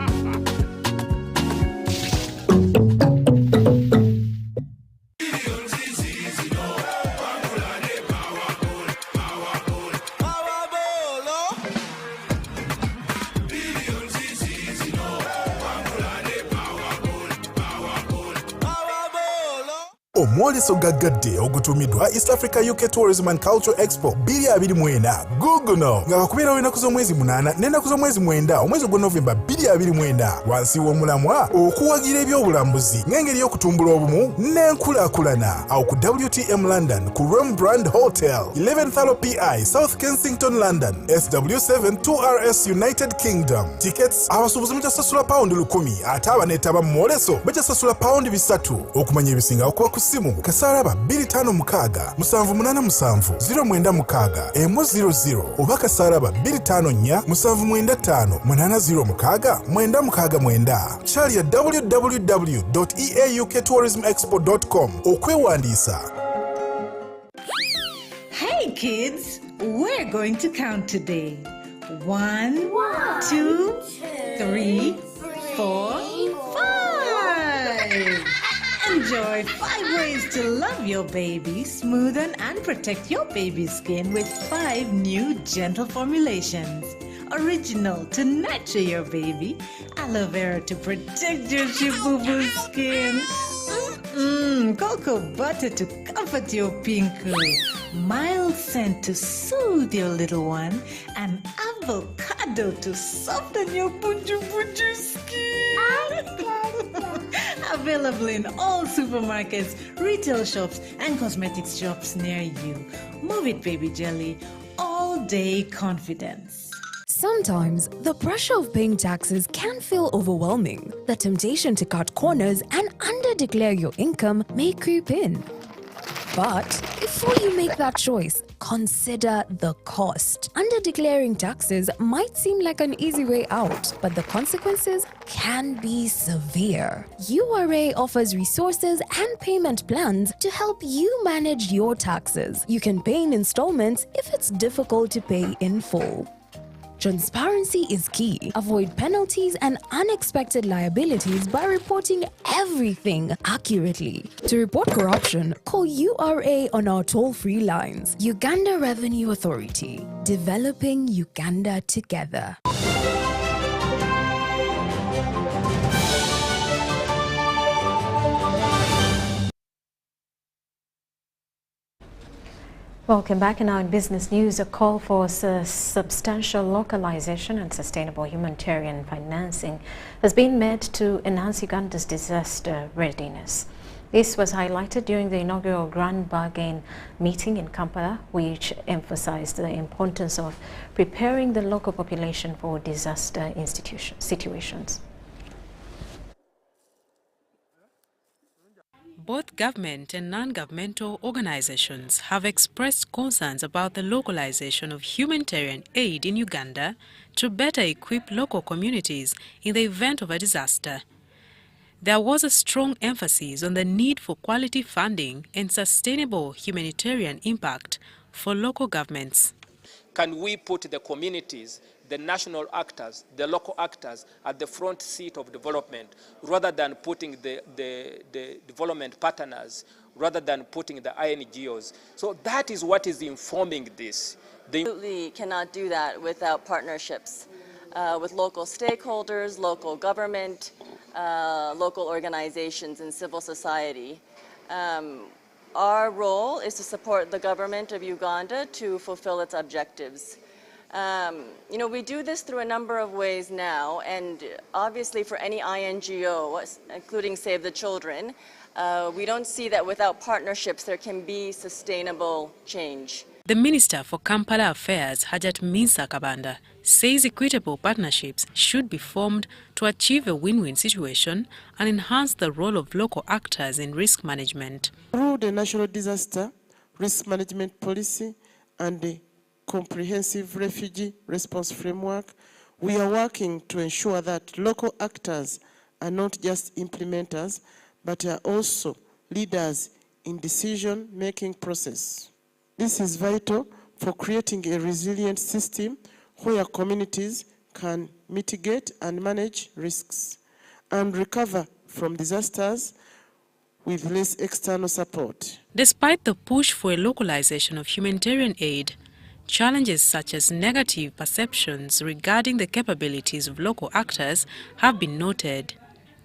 Omwoleso gaggadde ogutumiddwa East Africa UK Tourism and Cultural Expo 2024 guguno nga wakubeerawo ennaku z'omwezi 8 n'ennaku z'omwezi 9 omwezi gwa Novemba 2024 wansi w'omulamwa okuwagira ebyobulambuzi ng'engeri y'okutumbula obumu n'enkulaakulana awo ku WTM London ku Rembrandt Hotel 11th PI South Kensington London SW7 2RS United Kingdom. Tickets abasuubuzi mukyasasula pound 1,000 ate abaneetaba mu mwoleso bakyasasula pound 300 okumanya ebisinga okuba ku simu kasaraba 256 787 096 100 oba kasaraba 254 795 806 969 kyali ya www.eaukTourismExpo.com okwewandiisa. Hey kids, we're going to count today. 1, 2, 3, 4, 5. Enjoy 5 ways to love your baby, smoothen and protect your baby's skin with 5 new gentle formulations. Original to nurture your baby, aloe vera to protect your chibubu's skin, cocoa butter to comfort your pinku, mild scent to soothe your little one, and avocado to soften your bunju skin. Available in all supermarkets, retail shops, and cosmetics shops near you. Move it, baby jelly. All day confidence. Sometimes, the pressure of paying taxes can feel overwhelming. The temptation to cut corners and underdeclare your income may creep in. But before you make that choice, consider the cost. Underdeclaring taxes might seem like an easy way out, but the consequences can be severe. URA offers resources and payment plans to help you manage your taxes. You can pay in installments if it's difficult to pay in full. Transparency is key. Avoid penalties and unexpected liabilities by reporting everything accurately. To report corruption, call URA on our toll-free lines. Uganda Revenue Authority. Developing Uganda together. Welcome back. And now in business news, a call for substantial localization and sustainable humanitarian financing has been made to enhance Uganda's disaster readiness. This was highlighted during the inaugural Grand Bargain meeting in Campala, which emphasized the importance of preparing the local population for disaster situations. Both government and non-governmental organizations have expressed concerns about the localization of humanitarian aid in Uganda to better equip local communities in the event of a disaster. There was a strong emphasis on the need for quality funding and sustainable humanitarian impact for local governments. Can we put the communities, the national actors, the local actors at the front seat of development rather than putting the development partners, rather than putting the INGOs? So that is what is informing this. We absolutely cannot do that without partnerships with local stakeholders, local government, local organizations and civil society. Our role is to support the government of Uganda to fulfill its objectives. We do this through a number of ways now, and obviously for any INGO, including Save the Children, We don't see that without partnerships there can be sustainable change. The Minister for Kampala Affairs, Hajat Minsa Kabanda, says equitable partnerships should be formed to achieve a win-win situation and enhance the role of local actors in risk management. Through the National Disaster Risk Management Policy and the Comprehensive Refugee Response Framework, we are working to ensure that local actors are not just implementers, but are also leaders in decision-making process. This is vital for creating a resilient system where communities can mitigate and manage risks and recover from disasters with less external support. Despite the push for a localization of humanitarian aid, challenges such as negative perceptions regarding the capabilities of local actors have been noted.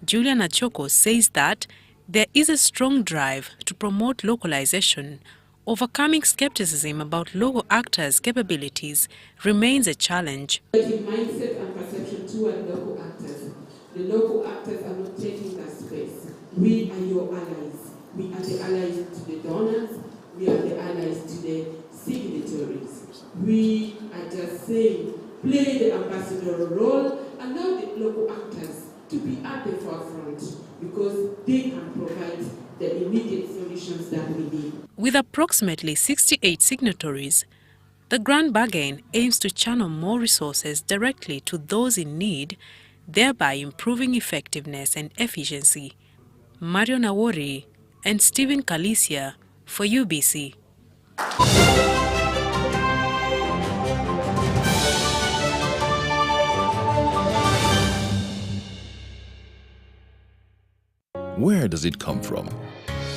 Julian Achoko says that there is a strong drive to promote localization. Overcoming skepticism about local actors' capabilities remains a challenge. Mindset and perception toward local actors. The local actors are not taking that space. We are your allies. We are the allies to the donors. We are the allies to the signatories. We are just saying, play the ambassador role, allow the local actors to be at the forefront because they can provide the immediate solutions that we need. With approximately 68 signatories, the Grand Bargain aims to channel more resources directly to those in need, thereby improving effectiveness and efficiency. Mario Nawori and Stephen Kalisia for UBC. Where does it come from?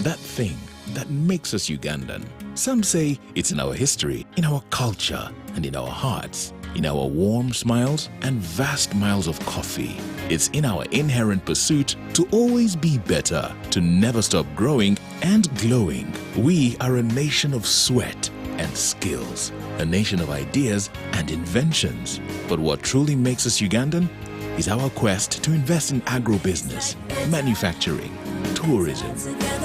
That thing that makes us Ugandan. Some say it's in our history, in our culture, and in our hearts, in our warm smiles and vast miles of coffee. It's in our inherent pursuit to always be better, to never stop growing and glowing. We are a nation of sweat and skills, a nation of ideas and inventions. But what truly makes us Ugandan is our quest to invest in agribusiness, manufacturing, tourism,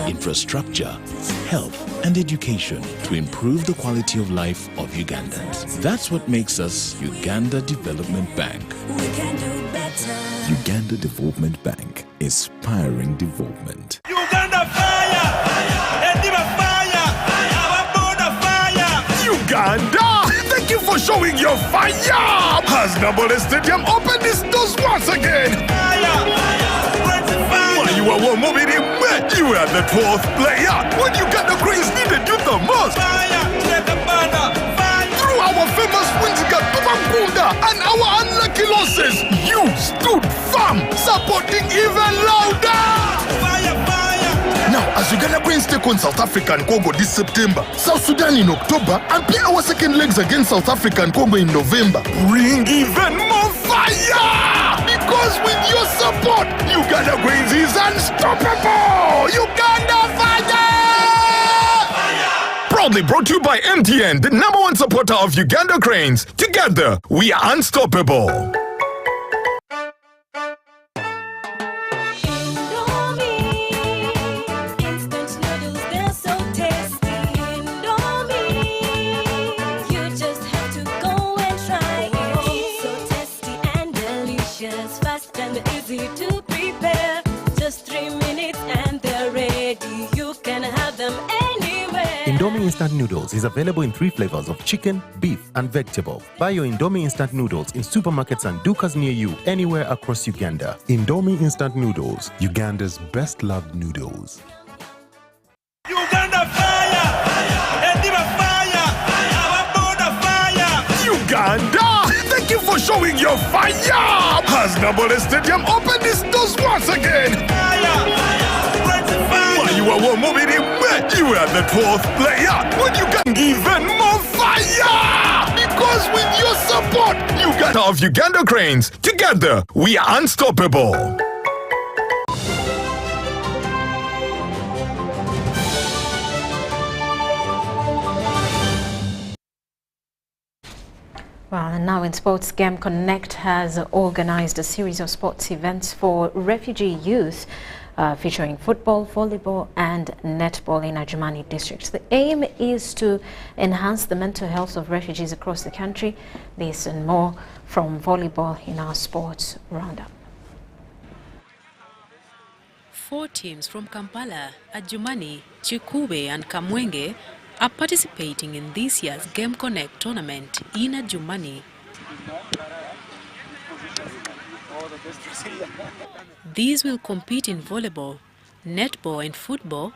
infrastructure, health, and education to improve the quality of life of Ugandans. That's what makes us Uganda Development Bank. Uganda Development Bank, inspiring development. Uganda fire! Endiba fire! Our border fire! Uganda! Thank you for showing your fire! Has Nambole Stadium opened its doors once again? You are one movie in wet. You are the 12th player. When Uganda Cranes needed you the most. Through our famous wins against Tubakunda and our unlucky losses, you stood firm, supporting even louder. Now, as Uganda Cranes take on South Africa and Congo this September, South Sudan in October, and play our second legs against South Africa and Congo in November, bring even more fire! Because with your support, Uganda Cranes is unstoppable! Uganda Fire! Proudly brought to you by MTN, the #1 supporter of Uganda Cranes. Together, we are unstoppable. Indomie Instant Noodles is available in 3 flavors of chicken, beef, and vegetable. Buy your Indomie Instant Noodles in supermarkets and dukas near you anywhere across Uganda. Indomie Instant Noodles, Uganda's best loved noodles. Uganda fire! Endiba fire! Our border fire! Uganda! Thank you for showing your fire! Has Nambole Stadium opened its doors once again? You are one movie in wet. You are the 12th player. When you can even more fire! Because with your support, Uganda of Uganda Cranes. Together, we are unstoppable. Well, and now in sports, Game Connect has organized a series of sports events for refugee youth featuring football, volleyball and netball in Adjumani district. The aim is to enhance the mental health of refugees across the country. This and more from volleyball in our sports roundup. 4 teams from Kampala, Adjumani, Chikube and Kamwenge are participating in this year's Game Connect tournament in Adjumani. These will compete in volleyball, netball and football,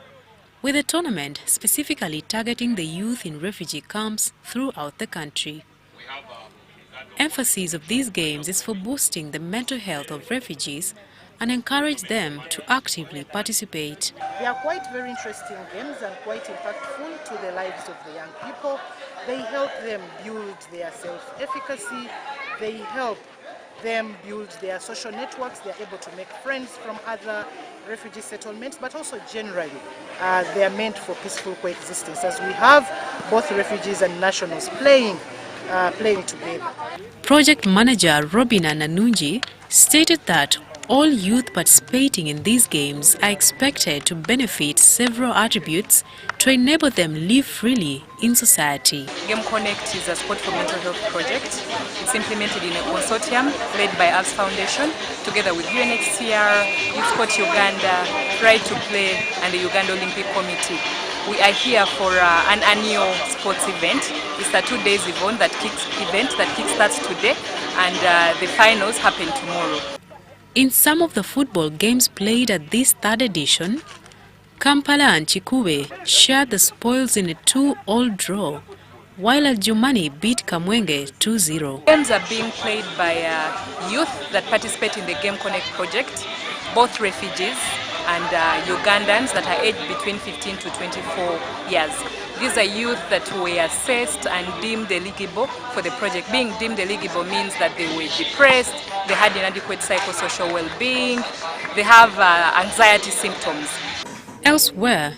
with a tournament specifically targeting the youth in refugee camps throughout the country. Emphasis of these games is for boosting the mental health of refugees and encourage them to actively participate. They are quite very interesting games and quite impactful to the lives of the young people. They help them build their self-efficacy. They help them build their social networks. They are able to make friends from other refugee settlements, but also generally they are meant for peaceful coexistence, as we have both refugees and nationals playing together. Project manager Robina Nanunji stated that all youth participating in these games are expected to benefit several attributes to enable them live freely in society. Game Connect is a sport for mental health project. It's implemented in a consortium led by Arts Foundation together with UNHCR, Youth Sport Uganda, Right to Play and the Uganda Olympic Committee. We are here for an annual sports event. It's a 2 days event that kickstarts today and the finals happen tomorrow. In some of the football games played at this 3rd edition, Kampala and Chikube shared the spoils in a 2-all draw, while Adjumani beat Kamwenge 2-0. Games are being played by youth that participate in the Game Connect project, both refugees and Ugandans that are aged between 15 to 24 years. These are youth that were assessed and deemed eligible for the project. Being deemed eligible means that they were depressed, they had inadequate psychosocial well-being, they have anxiety symptoms. Elsewhere,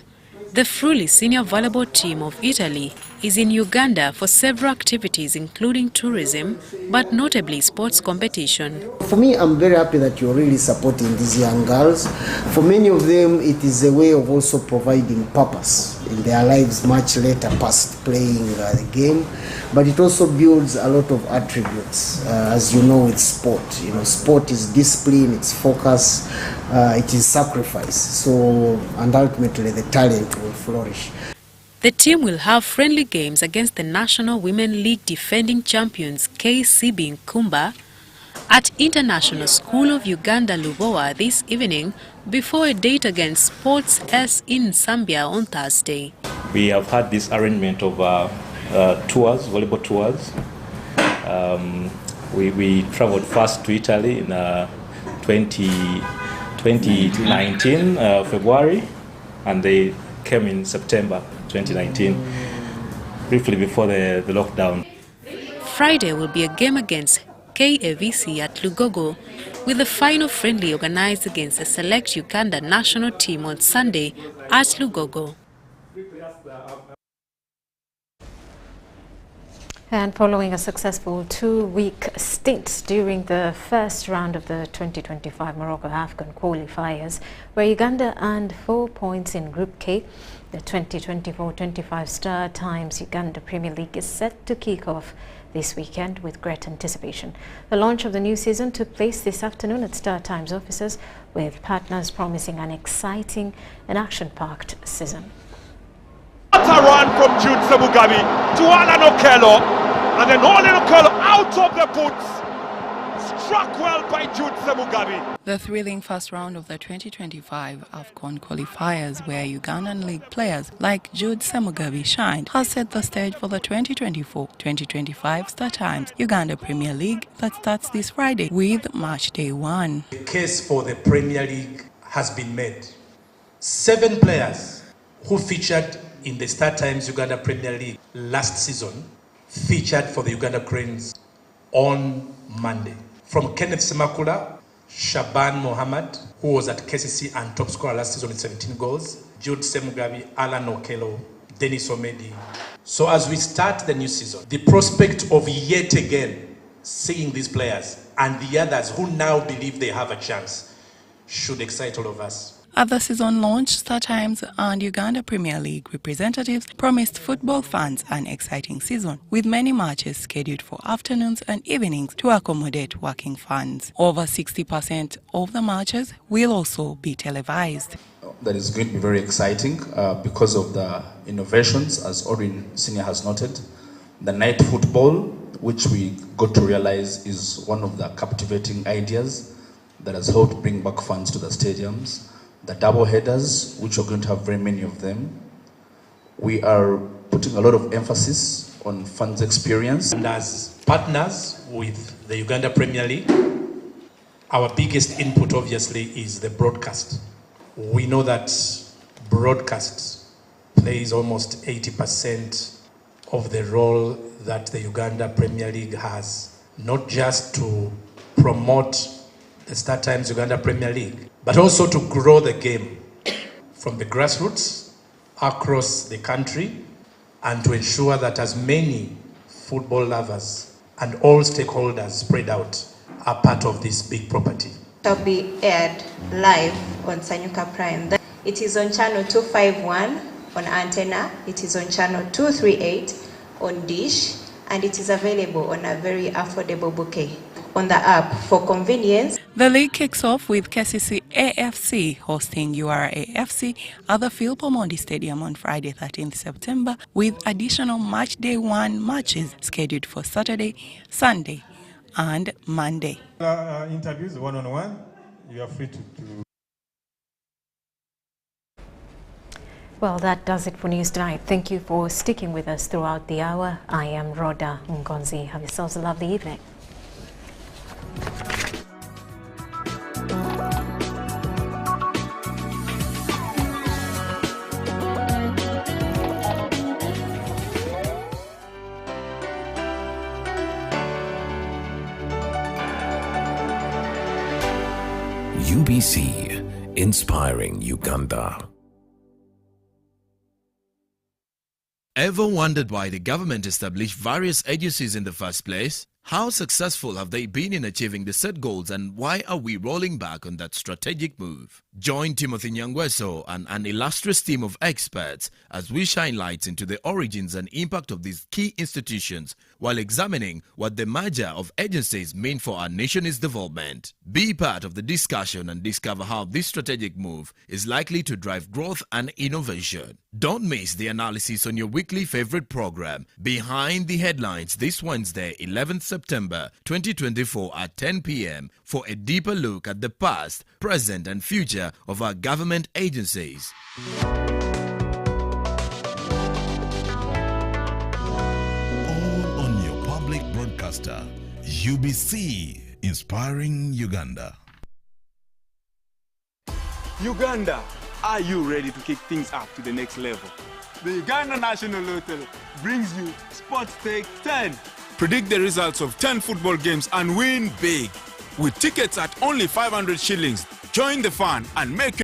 the Friuli senior volleyball team of Italy is in Uganda for several activities including tourism, but notably sports competition. For me, I'm very happy that you're really supporting these young girls. For many of them, it is a way of also providing purpose in their lives much later past playing the game. But it also builds a lot of attributes, as you know, with sport. You know, sport is discipline, it's focus, it is sacrifice. So, and ultimately the talent will flourish. The team will have friendly games against the National Women League defending champions KCB Nkumba at International School of Uganda Lubowa this evening before a date against Sports S in Zambia on Thursday. We have had this arrangement of tours, volleyball tours. We traveled first to Italy in 2019 February, and they came in September 2019, briefly before the lockdown. Friday will be a game against KAVC at Lugogo, with the final friendly organized against the select Uganda national team on Sunday at Lugogo. And following a successful 2-week stint during the first round of the 2025 Morocco AFCON qualifiers, where Uganda earned 4 points in Group K, the 2024-25 Star Times Uganda Premier League is set to kick off this weekend with great anticipation. The launch of the new season took place this afternoon at Star Times offices, with partners promising an exciting and action-packed season. What a run from Jude Semugabi to Alan Okello, and then Alan Okello out of the boots, struck well by Jude Semugabi. The thrilling first round of the 2025 AFCON qualifiers, where Ugandan league players like Jude Semugabi shined, has set the stage for the 2024-2025 Star Times Uganda Premier League that starts this Friday with match day 1. The case for the Premier League has been made. 7 players who featured in the Star Times Uganda Premier League last season featured for the Uganda Cranes on Monday. From Kenneth Semakula, Shaban Mohammed, who was at KCC and top scorer last season with 17 goals, Jude Semugabi, Alan Okello, Dennis Omedi. So as we start the new season, the prospect of yet again seeing these players and the others who now believe they have a chance should excite all of us. At the season launch, StarTimes and Uganda Premier League representatives promised football fans an exciting season, with many matches scheduled for afternoons and evenings to accommodate working fans. Over 60% of the matches will also be televised. That is going to be very exciting because of the innovations, as Orin Senior has noted. The night football, which we got to realize is one of the captivating ideas that has helped bring back fans to the stadiums. The double headers, which we're going to have very many of them. We are putting a lot of emphasis on fans' experience. And as partners with the Uganda Premier League, our biggest input obviously is the broadcast. We know that broadcast plays almost 80% of the role that the Uganda Premier League has, not just to promote the StarTimes Uganda Premier League, but also to grow the game from the grassroots across the country and to ensure that as many football lovers and all stakeholders spread out are part of this big property. It will be aired live on Sanyuka Prime. It is on channel 251 on antenna, it is on channel 238 on dish, and it is available on a very affordable bouquet on the app for convenience. The league kicks off with KCC AFC hosting URAFC at the Phil Pomondi Stadium on Friday 13th September, with additional match day 1 matches scheduled for Saturday, Sunday and Monday. Interviews one-on-one, you are free to Well, that does it for news tonight. Thank you for sticking with us throughout the hour. I am Rhoda Ngonzi. Have yourselves a lovely evening. UBC, inspiring Uganda. Ever wondered why the government established various agencies in the first place? How successful have they been in achieving the set goals, and why are we rolling back on that strategic move? Join Timothy Nyangweso and an illustrious team of experts as we shine lights into the origins and impact of these key institutions while examining what the merger of agencies mean for our nation's development. Be part of the discussion and discover how this strategic move is likely to drive growth and innovation. Don't miss the analysis on your weekly favorite program, Behind the Headlines, this Wednesday, 11th September 2024 at 10 p.m. for a deeper look at the past, present and future of our government agencies. All on your public broadcaster, UBC, inspiring Uganda. Uganda, are you ready to kick things up to the next level? The Uganda National Lottery brings you Sports Take 10. Predict the results of 10 football games and win big. With tickets at only 500 shillings, join the fun and make